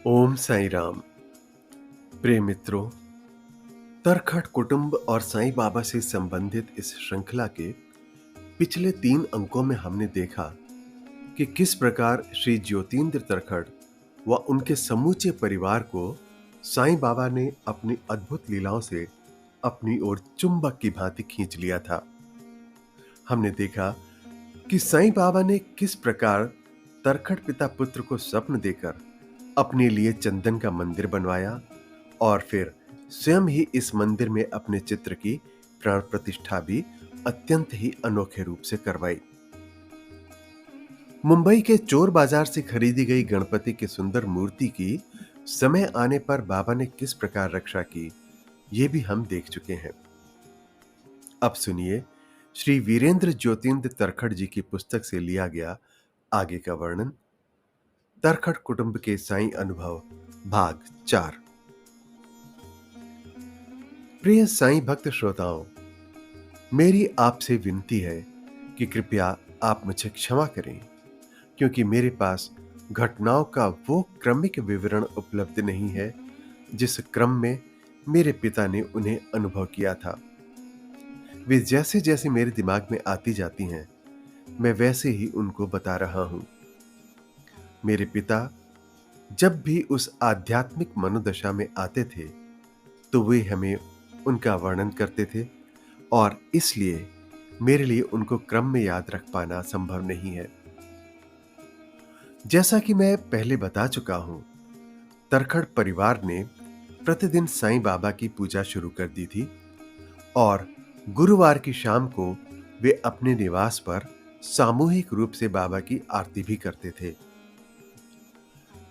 ओम साईं राम। प्रिय मित्रों, तरखट कुटुंब और साईं बाबा से संबंधित इस श्रृंखला के पिछले 3 अंकों में हमने देखा कि किस प्रकार श्री ज्योतिन्द्र तरखट व उनके समूचे परिवार को साईं बाबा ने अपनी अद्भुत लीलाओं से अपनी ओर चुंबक की भांति खींच लिया था। हमने देखा कि साईं बाबा ने किस प्रकार तरखट पिता पुत्र को स्वप्न देकर अपने लिए चंदन का मंदिर बनवाया और फिर स्वयं ही इस मंदिर में अपने चित्र की प्राण प्रतिष्ठा भी अत्यंत ही अनोखे रूप से करवाई। मुंबई के चोर बाजार से खरीदी गई गणपति की सुंदर मूर्ति की समय आने पर बाबा ने किस प्रकार रक्षा की, ये भी हम देख चुके हैं। अब सुनिए श्री वीरेंद्र ज्योतिन्द्र तरखट जी की पुस्तक से लिया गया आगे का वर्णन। तरखट कुटुंब के साईं अनुभव भाग 4। प्रिय साईं भक्त श्रोताओं, मेरी आपसे विनती है कि कृपया आप मुझे क्षमा करें, क्योंकि मेरे पास घटनाओं का वो क्रमिक विवरण उपलब्ध नहीं है जिस क्रम में मेरे पिता ने उन्हें अनुभव किया था। वे जैसे जैसे मेरे दिमाग में आती जाती हैं, मैं वैसे ही उनको बता रहा हूं। मेरे पिता जब भी उस आध्यात्मिक मनोदशा में आते थे तो वे हमें उनका वर्णन करते थे और इसलिए मेरे लिए उनको क्रम में याद रख पाना संभव नहीं है। जैसा कि मैं पहले बता चुका हूं, तरखट परिवार ने प्रतिदिन साईं बाबा की पूजा शुरू कर दी थी और गुरुवार की शाम को वे अपने निवास पर सामूहिक रूप से बाबा की आरती भी करते थे।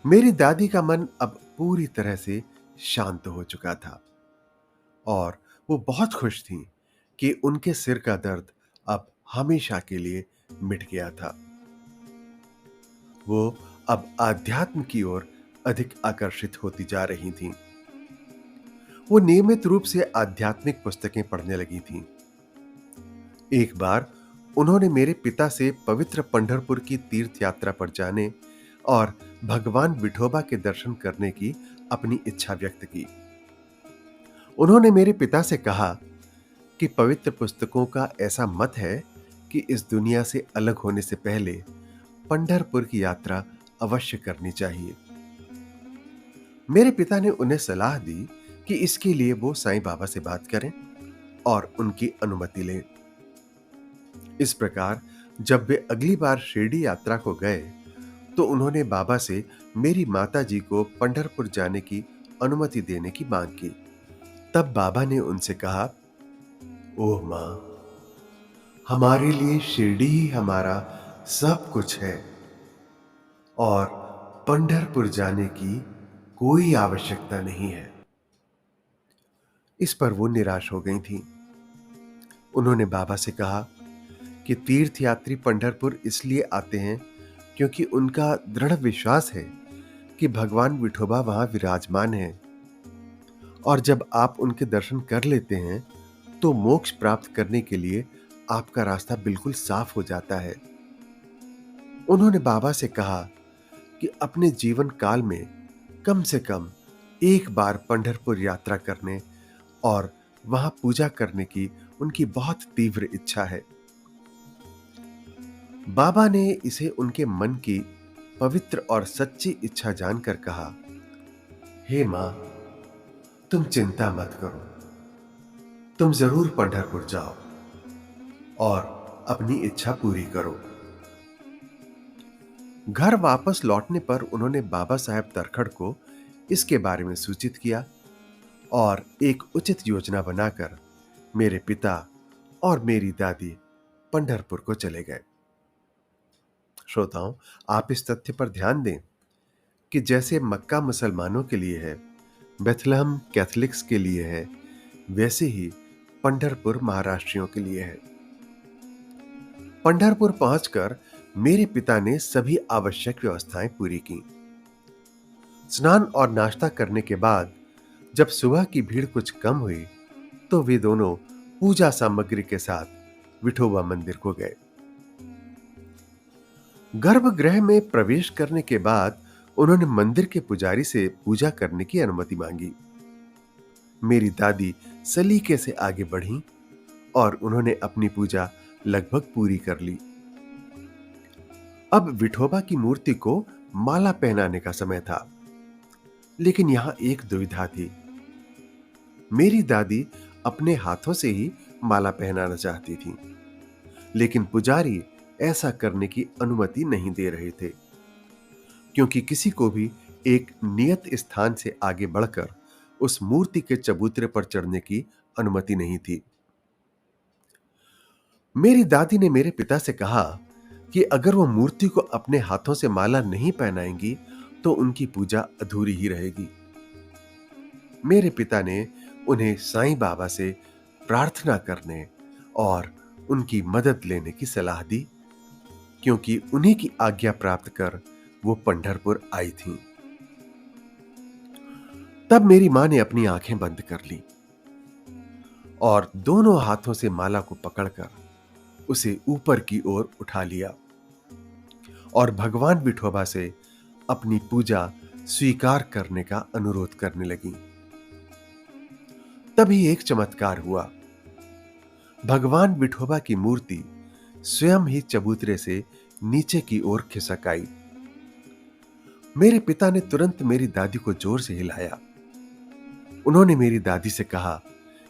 मेरी दादी का मन अब पूरी तरह से शांत हो चुका था और वो बहुत खुश थीं कि उनके सिर का दर्द अब हमेशा के लिए मिट गया था। वो अब आध्यात्म की ओर अधिक आकर्षित होती जा रही थीं। वो नियमित रूप से आध्यात्मिक पुस्तकें पढ़ने लगी थीं। एक बार उन्होंने मेरे पिता से पवित्र पंढरपुर की तीर्थ यात्रा पर जाने और भगवान विठोबा के दर्शन करने की अपनी इच्छा व्यक्त की। उन्होंने मेरे पिता से कहा कि पवित्र पुस्तकों का ऐसा मत है कि इस दुनिया से अलग होने से पहले पंढरपुर की यात्रा अवश्य करनी चाहिए। मेरे पिता ने उन्हें सलाह दी कि इसके लिए वो साईं बाबा से बात करें और उनकी अनुमति लें। इस प्रकार जब वे अगली बार शिरडी यात्रा को गए तो उन्होंने बाबा से मेरी माता जी को पंढरपुर जाने की अनुमति देने की मांग की। तब बाबा ने उनसे कहा, ओह मां, हमारे लिए शिरडी ही हमारा सब कुछ है और पंढरपुर जाने की कोई आवश्यकता नहीं है। इस पर वो निराश हो गई थी। उन्होंने बाबा से कहा कि तीर्थयात्री पंढरपुर इसलिए आते हैं क्योंकि उनका दृढ़ विश्वास है कि भगवान विठोबा वहां विराजमान है और जब आप उनके दर्शन कर लेते हैं तो मोक्ष प्राप्त करने के लिए आपका रास्ता बिल्कुल साफ हो जाता है। उन्होंने बाबा से कहा कि अपने जीवन काल में कम से कम एक बार पंढरपुर यात्रा करने और वहां पूजा करने की उनकी बहुत तीव्र इच्छा है। बाबा ने इसे उनके मन की पवित्र और सच्ची इच्छा जानकर कहा, हे मां, तुम चिंता मत करो, तुम जरूर पंढरपुर जाओ और अपनी इच्छा पूरी करो। घर वापस लौटने पर उन्होंने बाबा साहेब तरखट को इसके बारे में सूचित किया और एक उचित योजना बनाकर मेरे पिता और मेरी दादी पंढरपुर को चले गए। श्रोताओं, आप इस तथ्य पर ध्यान दें कि जैसे मक्का मुसलमानों के लिए है, बेथलहम कैथलिक्स के लिए है, वैसे ही पंढरपुर महाराष्ट्रियों के लिए है। पंढरपुर पहुंचकर मेरे पिता ने सभी आवश्यक व्यवस्थाएं पूरी की। स्नान और नाश्ता करने के बाद जब सुबह की भीड़ कुछ कम हुई तो वे दोनों पूजा सामग्री के साथ विठोबा मंदिर को गए। गर्भगृह में प्रवेश करने के बाद उन्होंने मंदिर के पुजारी से पूजा करने की अनुमति मांगी। मेरी दादी सलीके से आगे बढ़ी और उन्होंने अपनी पूजा लगभग पूरी कर ली। अब विठोबा की मूर्ति को माला पहनाने का समय था, लेकिन यहां एक दुविधा थी। मेरी दादी अपने हाथों से ही माला पहनाना चाहती थी, लेकिन पुजारी ऐसा करने की अनुमति नहीं दे रहे थे, क्योंकि किसी को भी एक नियत स्थान से आगे बढ़कर उस मूर्ति के चबूतरे पर चढ़ने की अनुमति नहीं थी। मेरी दादी ने मेरे पिता से कहा कि अगर वो मूर्ति को अपने हाथों से माला नहीं पहनाएंगी तो उनकी पूजा अधूरी ही रहेगी। मेरे पिता ने उन्हें साईं बाबा से प्रार्थना करने और उनकी मदद लेने की सलाह दी, क्योंकि उन्हीं की आज्ञा प्राप्त कर वो पंढरपुर आई थीं। तब मेरी मां ने अपनी आंखें बंद कर ली और दोनों हाथों से माला को पकड़कर उसे ऊपर की ओर उठा लिया और भगवान विठोबा से अपनी पूजा स्वीकार करने का अनुरोध करने लगी। तभी एक चमत्कार हुआ। भगवान विठोबा की मूर्ति स्वयं ही चबूतरे से नीचे की ओर खिसक आई। मेरे पिता ने तुरंत मेरी दादी को जोर से हिलाया। उन्होंने मेरी दादी से कहा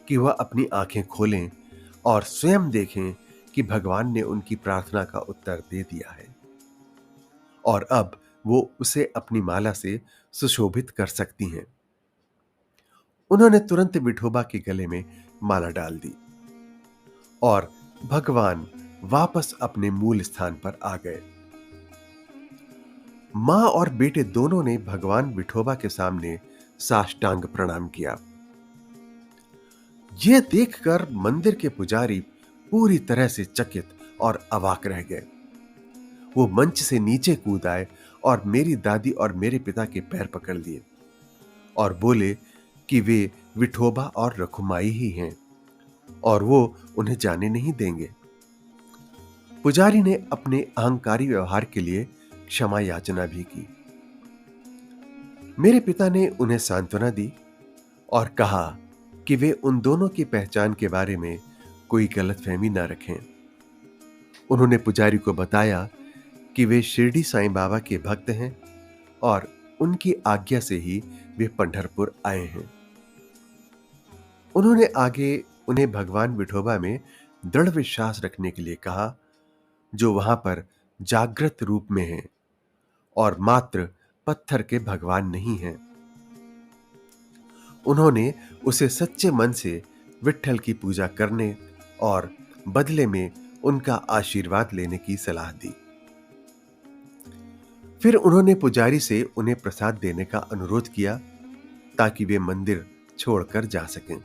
कि वह अपनी आंखें खोलें और स्वयं देखें कि भगवान ने उनकी प्रार्थना का उत्तर दे दिया है और अब वो उसे अपनी माला से सुशोभित कर सकती हैं। उन्होंने तुरंत विठोबा के गले में माला डाल दी और भगवान वापस अपने मूल स्थान पर आ गए। मां और बेटे दोनों ने भगवान विठोबा के सामने साष्टांग प्रणाम किया। यह देखकर मंदिर के पुजारी पूरी तरह से चकित और अवाक रह गए। वो मंच से नीचे कूद आए और मेरी दादी और मेरे पिता के पैर पकड़ लिए और बोले कि वे विठोबा और रखुमाई ही हैं और वो उन्हें जाने नहीं देंगे। पुजारी ने अपने अहंकारी व्यवहार के लिए क्षमा याचना भी की। मेरे पिता ने उन्हें सांत्वना दी और कहा कि वे उन दोनों की पहचान के बारे में कोई गलतफहमी ना रखें। उन्होंने पुजारी को बताया कि वे शिरडी साईं बाबा के भक्त हैं और उनकी आज्ञा से ही वे पंढरपुर आए हैं। उन्होंने आगे उन्हें भगवान विठोबा में दृढ़ विश्वास रखने के लिए कहा, जो वहां पर जागृत रूप में हैं और मात्र पत्थर के भगवान नहीं हैं। उन्होंने उसे सच्चे मन से विट्ठल की पूजा करने और बदले में उनका आशीर्वाद लेने की सलाह दी। फिर उन्होंने पुजारी से उन्हें प्रसाद देने का अनुरोध किया ताकि वे मंदिर छोड़कर जा सकें।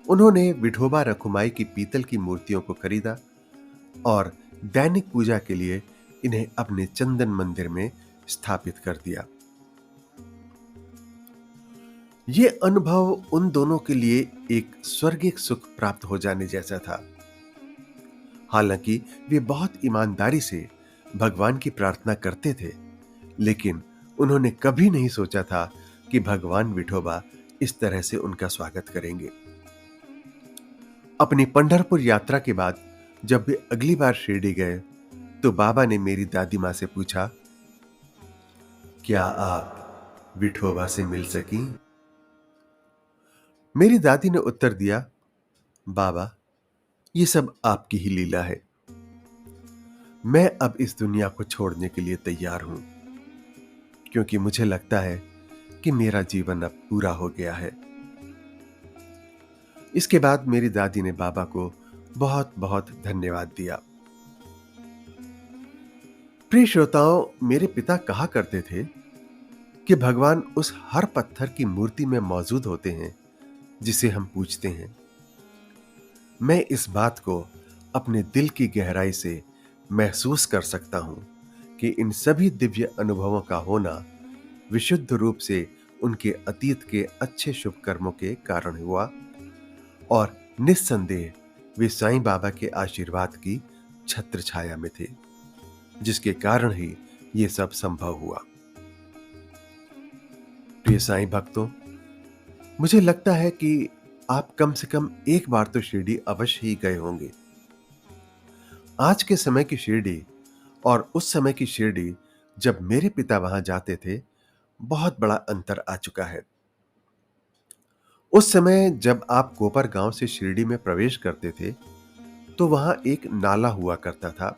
उन्होंने विठोबा रखुमाई की पीतल की मूर्तियों को खरीदा और दैनिक पूजा के लिए इन्हें अपने चंदन मंदिर में स्थापित कर दिया। यह अनुभव उन दोनों के लिए एक स्वर्गिक सुख प्राप्त हो जाने जैसा था। हालांकि वे बहुत ईमानदारी से भगवान की प्रार्थना करते थे, लेकिन उन्होंने कभी नहीं सोचा था कि भगवान विठोबा इस तरह से उनका स्वागत करेंगे। अपनी पंढरपुर यात्रा के बाद जब वे अगली बार शिरडी गए तो बाबा ने मेरी दादी मां से पूछा, क्या आप विठोबा से मिल सकी? मेरी दादी ने उत्तर दिया, बाबा, ये सब आपकी ही लीला है। मैं अब इस दुनिया को छोड़ने के लिए तैयार हूं, क्योंकि मुझे लगता है कि मेरा जीवन अब पूरा हो गया है। इसके बाद मेरी दादी ने बाबा को बहुत बहुत धन्यवाद दिया। प्रिय श्रोताओं, मेरे पिता कहा करते थे कि भगवान उस हर पत्थर की मूर्ति में मौजूद होते हैं जिसे हम पूजते हैं। मैं इस बात को अपने दिल की गहराई से महसूस कर सकता हूं कि इन सभी दिव्य अनुभवों का होना विशुद्ध रूप से उनके अतीत के अच्छे शुभ कर्मों के कारण हुआ और निस्संदेह वे साईं बाबा के आशीर्वाद की छत्र छाया में थे, जिसके कारण ही ये सब संभव हुआ। प्रिय साईं भक्तों, मुझे लगता है कि आप कम से कम एक बार तो शिरडी अवश्य ही गए होंगे। आज के समय की शिरडी और उस समय की शिरडी जब मेरे पिता वहां जाते थे, बहुत बड़ा अंतर आ चुका है। उस समय जब आप कोपर गांव से शिरडी में प्रवेश करते थे, तो वहां एक नाला हुआ करता था,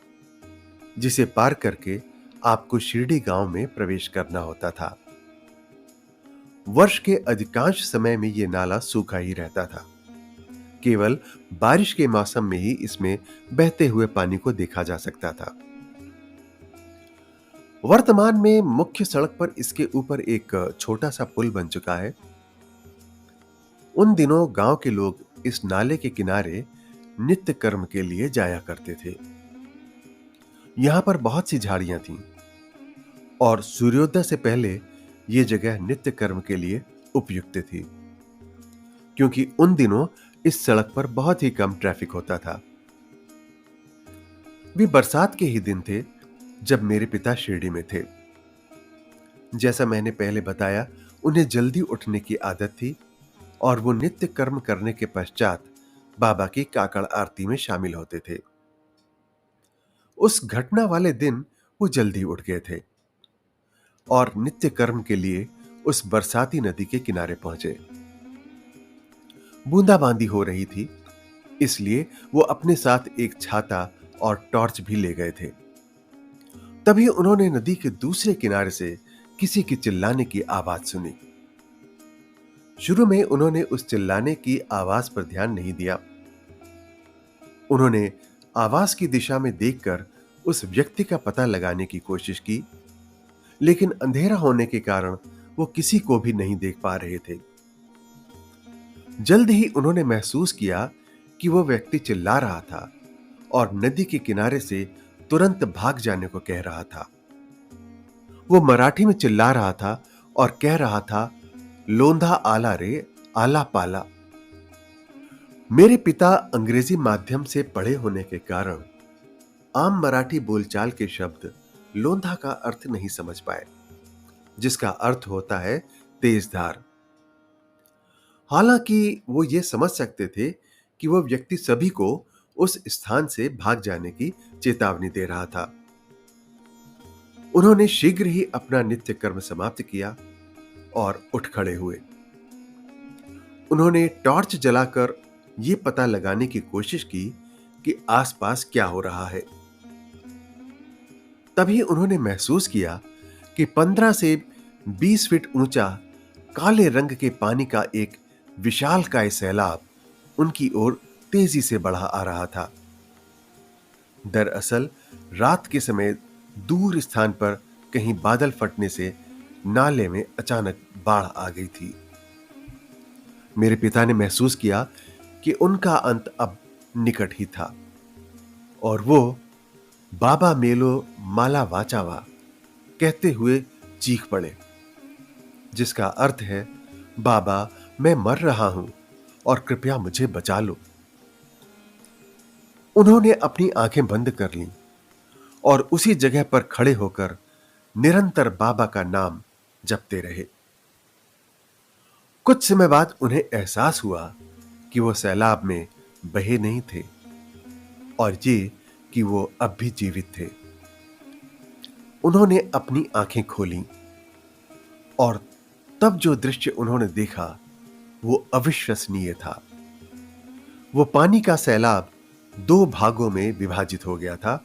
जिसे पार करके आपको शिरडी गांव में प्रवेश करना होता था। वर्ष के अधिकांश समय में यह नाला सूखा ही रहता था। केवल बारिश के मौसम में ही इसमें बहते हुए पानी को देखा जा सकता था। वर्तमान में मुख्य सड़क पर इसके ऊपर एक छोटा सा पुल बन चुका है। उन दिनों गांव के लोग इस नाले के किनारे नित्य कर्म के लिए जाया करते थे। यहां पर बहुत सी झाड़ियां थीं और सूर्योदय से पहले यह जगह नित्य कर्म के लिए उपयुक्त थी, क्योंकि उन दिनों इस सड़क पर बहुत ही कम ट्रैफिक होता था। वे बरसात के ही दिन थे जब मेरे पिता शिरडी में थे। जैसा मैंने पहले बताया, उन्हें जल्दी उठने की आदत थी और वो नित्य कर्म करने के पश्चात बाबा की काकड़ आरती में शामिल होते थे। उस घटना वाले दिन वो जल्दी उठ गए थे और नित्य कर्म के लिए उस बरसाती नदी के किनारे पहुंचे। बूंदाबांदी हो रही थी, इसलिए वो अपने साथ एक छाता और टॉर्च भी ले गए थे। तभी उन्होंने नदी के दूसरे किनारे से किसी के चिल्लाने की आवाज सुनी। शुरू में उन्होंने उस चिल्लाने की आवाज पर ध्यान नहीं दिया। उन्होंने आवाज की दिशा में देखकर उस व्यक्ति का पता लगाने की कोशिश की, लेकिन अंधेरा होने के कारण वो किसी को भी नहीं देख पा रहे थे। जल्द ही उन्होंने महसूस किया कि वो व्यक्ति चिल्ला रहा था और नदी के किनारे से तुरंत भाग जाने को कह रहा था। वो मराठी में चिल्ला रहा था और कह रहा था, लोंधा आला रे, आला पाला। मेरे पिता अंग्रेजी माध्यम से पढ़े होने के कारण आम मराठी बोलचाल के शब्द लोंधा का अर्थ नहीं समझ पाए, जिसका अर्थ होता है तेज धार। हालांकि वो ये समझ सकते थे कि वो व्यक्ति सभी को उस स्थान से भाग जाने की चेतावनी दे रहा था। उन्होंने शीघ्र ही अपना नित्य कर्म समाप्त किया और उठ खड़े हुए। उन्होंने टॉर्च जलाकर यह पता लगाने की कोशिश की कि आसपास क्या हो रहा है। तभी उन्होंने महसूस किया कि 15 से 20 फीट ऊंचा काले रंग के पानी का एक विशालकाय सैलाब उनकी ओर तेजी से बढ़ा आ रहा था। दरअसल रात के समय दूर स्थान पर कहीं बादल फटने से नाले में अचानक बाढ़ आ गई थी। मेरे पिता ने महसूस किया कि उनका अंत अब निकट ही था और वो बाबा मेलो माला वाचावा कहते हुए चीख पड़े, जिसका अर्थ है, बाबा मैं मर रहा हूं और कृपया मुझे बचा लो। उन्होंने अपनी आंखें बंद कर लीं और उसी जगह पर खड़े होकर निरंतर बाबा का नाम जपते रहे। कुछ समय बाद उन्हें एहसास हुआ कि वो सैलाब में बहे नहीं थे और ये कि वो अब भी जीवित थे। उन्होंने अपनी आंखें खोलीं और तब जो दृश्य उन्होंने देखा वो अविश्वसनीय था। वो पानी का सैलाब 2 भागों में विभाजित हो गया था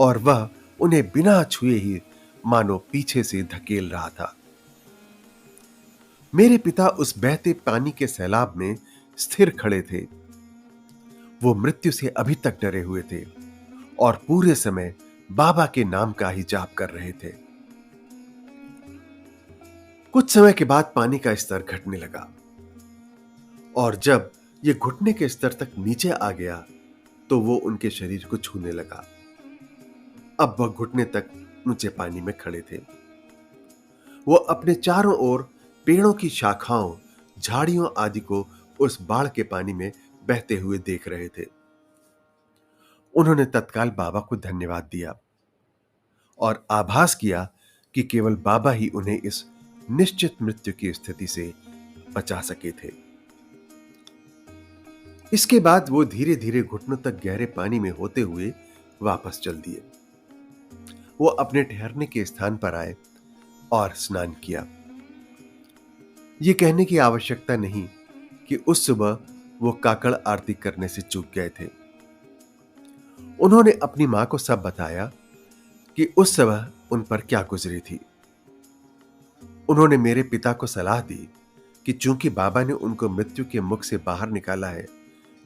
और वह उन्हें बिना छुए ही मानो पीछे से धकेल रहा था। मेरे पिता उस बहते पानी के सैलाब में स्थिर खड़े थे। वो मृत्यु से अभी तक डरे हुए थे और पूरे समय बाबा के नाम का ही जाप कर रहे थे। कुछ समय के बाद पानी का स्तर घटने लगा और जब यह घुटने के स्तर तक नीचे आ गया तो वो उनके शरीर को छूने लगा। अब वह घुटने तक ऊंचे पानी में खड़े थे। वो अपने चारों ओर पेड़ों की शाखाओं, झाड़ियों आदि को उस बाढ़ के पानी में बहते हुए देख रहे थे। उन्होंने तत्काल बाबा को धन्यवाद दिया और आभास किया कि केवल बाबा ही उन्हें इस निश्चित मृत्यु की स्थिति से बचा सके थे। इसके बाद वो धीरे धीरे घुटनों तक गहरे पानी में होते हुए वापस चल दिए। वो अपने ठहरने के स्थान पर आए और स्नान किया। ये कहने की आवश्यकता नहीं कि उस सुबह वो काकड़ आरती करने से चूक गए थे। उन्होंने अपनी मां को सब बताया कि उस सुबह उन पर क्या गुजरी थी। उन्होंने मेरे पिता को सलाह दी कि चूंकि बाबा ने उनको मृत्यु के मुख से बाहर निकाला है,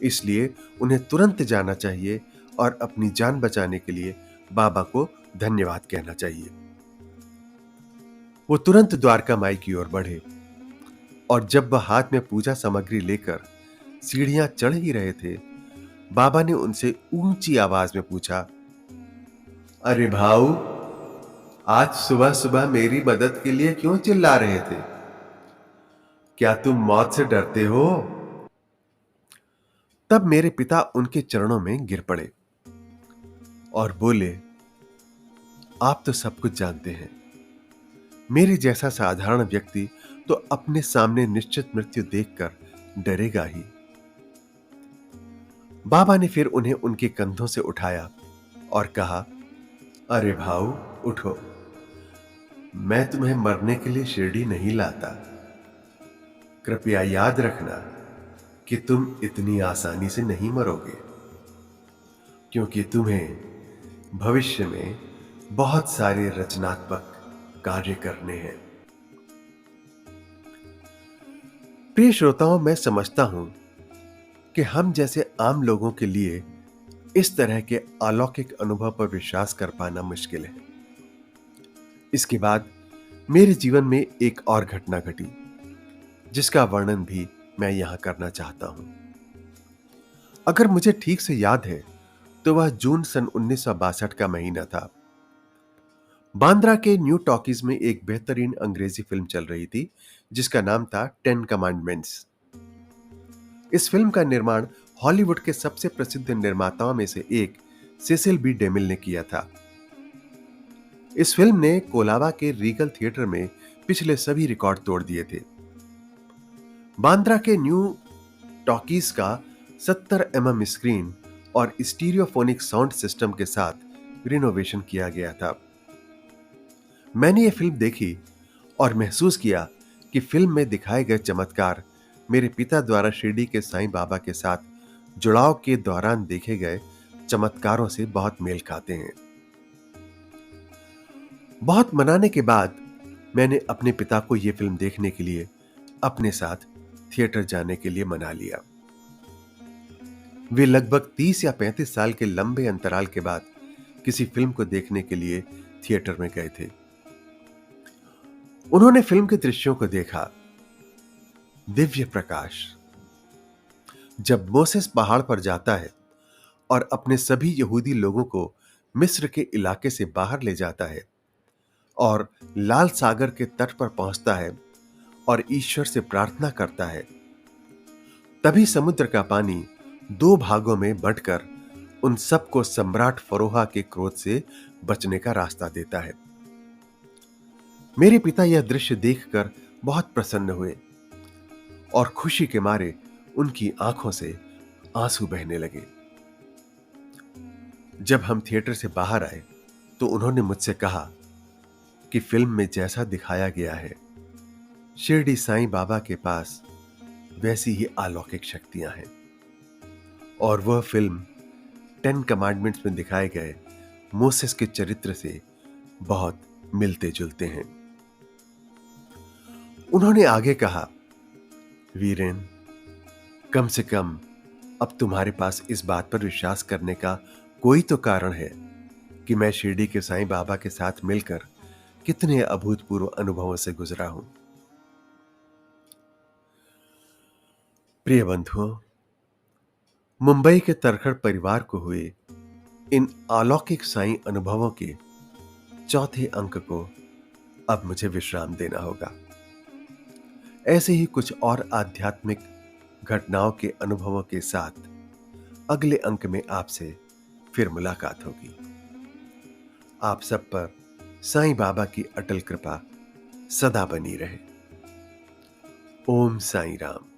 इसलिए उन्हें तुरंत जाना चाहिए और अपनी जान बचाने के लिए बाबा को धन्यवाद कहना चाहिए। वो तुरंत द्वारका माई की ओर बढ़े और जब वह हाथ में पूजा सामग्री लेकर सीढ़ियां चढ़ ही रहे थे, बाबा ने उनसे ऊंची आवाज में पूछा, अरे भाऊ, आज सुबह सुबह मेरी मदद के लिए क्यों चिल्ला रहे थे? क्या तुम मौत से डरते हो? तब मेरे पिता उनके चरणों में गिर पड़े और बोले, आप तो सब कुछ जानते हैं। मेरे जैसा साधारण व्यक्ति तो अपने सामने निश्चित मृत्यु देखकर डरेगा ही। बाबा ने फिर उन्हें उनके कंधों से उठाया और कहा, अरे भाऊ, उठो। मैं तुम्हें मरने के लिए शिरडी नहीं लाता। कृपया याद रखना कि तुम इतनी आसानी से नहीं मरोगे, क्योंकि तुम्हें भविष्य में बहुत सारे रचनात्मक कार्य करने हैं। प्रिय श्रोताओं, मैं समझता हूं कि हम जैसे आम लोगों के लिए इस तरह के अलौकिक अनुभव पर विश्वास कर पाना मुश्किल है। इसके बाद मेरे जीवन में एक और घटना घटी, जिसका वर्णन भी मैं यहां करना चाहता हूं। अगर मुझे ठीक से याद है तो वह जून सन 1962 का महीना था। बांद्रा के न्यू टॉकीज में एक बेहतरीन अंग्रेजी फिल्म चल रही थी, जिसका नाम था 10 कमांडमेंट्स। इस फिल्म का निर्माण हॉलीवुड के सबसे प्रसिद्ध निर्माताओं में से एक सेसिल बी डेमिल ने किया था। इस फिल्म ने कोलाबा के रीगल थिएटर में पिछले सभी रिकॉर्ड तोड़ दिए थे। बांद्रा के न्यू टॉकीज का 70 mm स्क्रीन और स्टीरियोफोनिक साउंड सिस्टम के साथ रिनोवेशन किया गया था। मैंने ये फिल्म देखी और महसूस किया कि फिल्म में दिखाए गए चमत्कार मेरे पिता द्वारा शिरडी के साईं बाबा के साथ जुड़ाव के दौरान देखे गए चमत्कारों से बहुत मेल खाते हैं। बहुत मनाने के बाद मैंने अपने पिता को यह फिल्म देखने के लिए अपने साथ थिएटर जाने के लिए मना लिया। वे लगभग 30 या 35 साल के लंबे अंतराल के बाद किसी फिल्म को देखने के लिए थिएटर में गए थे। उन्होंने फिल्म के दृश्यों को देखा। दिव्य प्रकाश। जब मोसेस पहाड़ पर जाता है और अपने सभी यहूदी लोगों को मिस्र के इलाके से बाहर ले जाता है और लाल सागर के तट पर पहुंचता है और ईश्वर से प्रार्थना करता है, तभी समुद्र का पानी 2 भागों में बंटकर उन सबको सम्राट फरोहा के क्रोध से बचने का रास्ता देता है। मेरे पिता यह दृश्य देखकर बहुत प्रसन्न हुए और खुशी के मारे उनकी आंखों से आंसू बहने लगे। जब हम थिएटर से बाहर आए तो उन्होंने मुझसे कहा कि फिल्म में जैसा दिखाया गया है, शिरडी साईं बाबा के पास वैसी ही अलौकिक शक्तियां हैं और वह फिल्म 10 कमांडमेंट्स में दिखाए गए मोसेस के चरित्र से बहुत मिलते जुलते हैं। उन्होंने आगे कहा, वीरेन, कम से कम अब तुम्हारे पास इस बात पर विश्वास करने का कोई तो कारण है कि मैं शिरडी के साईं बाबा के साथ मिलकर कितने अभूतपूर्व अनुभवों से गुजरा हूं। प्रिय बंधुओं, मुंबई के तरखड़ परिवार को हुए इन अलौकिक साईं अनुभवों के चौथे अंक को अब मुझे विश्राम देना होगा। ऐसे ही कुछ और आध्यात्मिक घटनाओं के अनुभवों के साथ अगले अंक में आपसे फिर मुलाकात होगी। आप सब पर साईं बाबा की अटल कृपा सदा बनी रहे। ओम साईं राम।